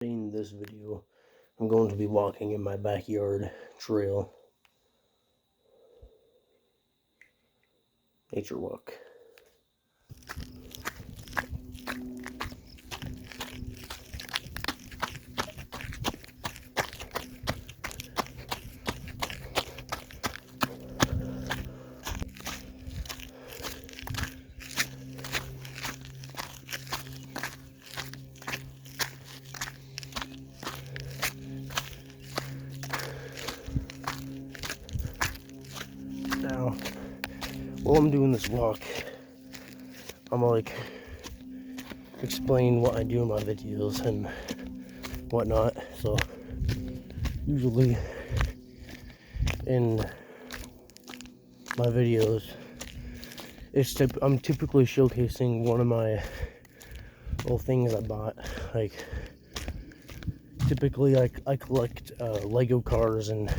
In this video, I'm going to be walking in my backyard trail. Nature walk. Now, while I'm doing this walk, I'm like explain what I do in my videos and whatnot. So usually in my videos, I'm typically showcasing one of my little things I bought. Like typically I collect Lego cars and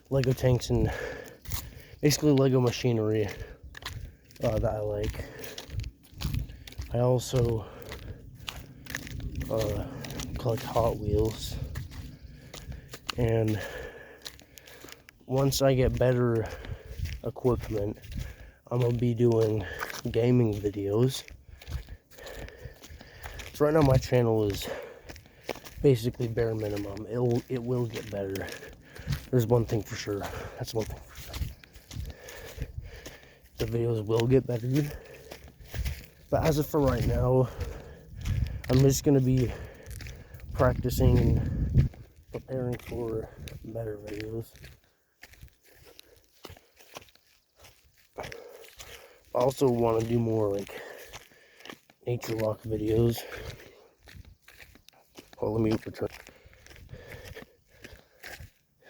Lego tanks and basically Lego machinery that I like. I also collect Hot Wheels, and once I get better equipment, I'm gonna be doing gaming videos. So right now my channel is basically bare minimum. It will get better. There's one thing for sure. That's one thing for sure. The videos will get better. But as of for right now, I'm just gonna be practicing and preparing for better videos. I also want to do more like nature walk videos. Oh, let me return.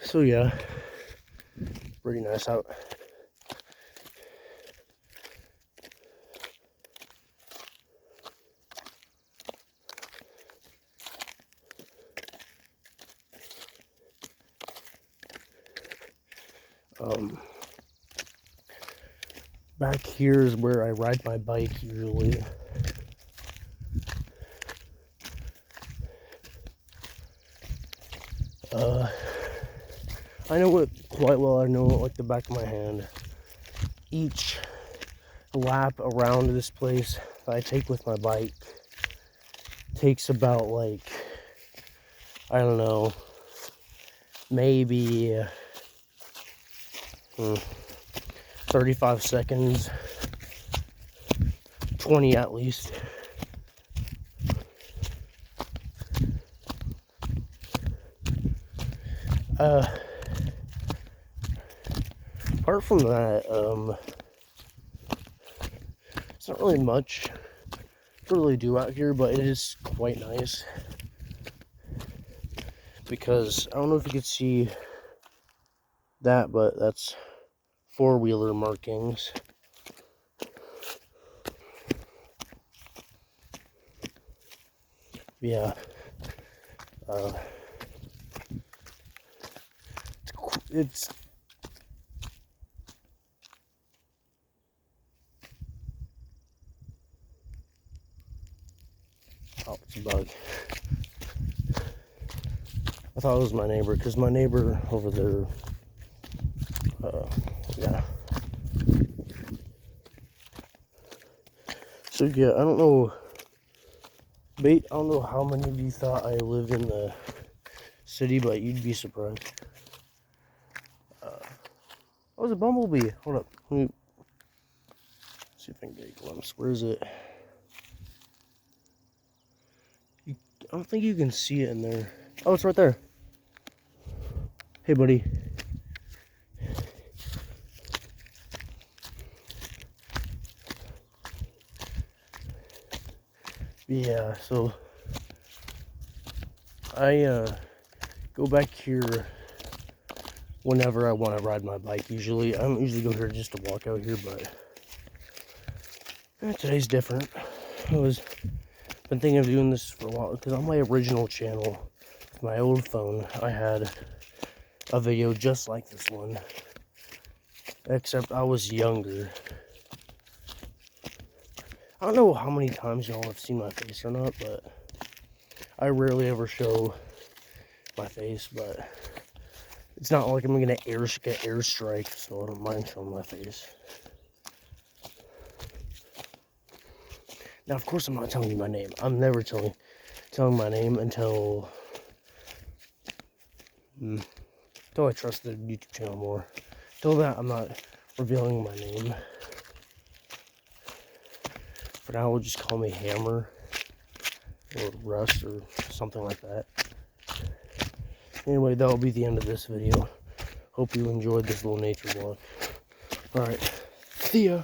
So yeah, pretty nice out. Back here is where I ride my bike usually. I know it quite well. I know it like the back of my hand. Each lap around this place that I take with my bike takes about like, I don't know, maybe 35 seconds, 20 at least. Apart from that, it's not really much to really do out here, but it is quite nice because I don't know if you could see that, but that's four-wheeler markings. Yeah. It's oh, it's a bug. I thought it was my neighbor, because my neighbor over there, yeah. So yeah, I don't know how many of you thought I live in the city, but you'd be surprised. Oh, it's a bumblebee. Hold up. Let me see if I can get a glimpse. Where is it? I don't think you can see it in there. Oh, it's right there. Hey, buddy. Yeah, so I go back here whenever I want to ride my bike. Usually, I don't usually go here just to walk out here, but today's different. I was been thinking of doing this for a while because on my original channel, my old phone, I had a video just like this one, except I was younger. I don't know how many times y'all have seen my face or not, but I rarely ever show my face, but it's not like I'm gonna get airstrike, so I don't mind showing my face. Now, of course, I'm not telling you my name. I'm never telling my name until I trust the YouTube channel more. Till that, I'm not revealing my name. For now, we'll just call me Hammer or Rust or something like that. Anyway, that'll be the end of this video. Hope you enjoyed this little nature vlog. Alright, see ya!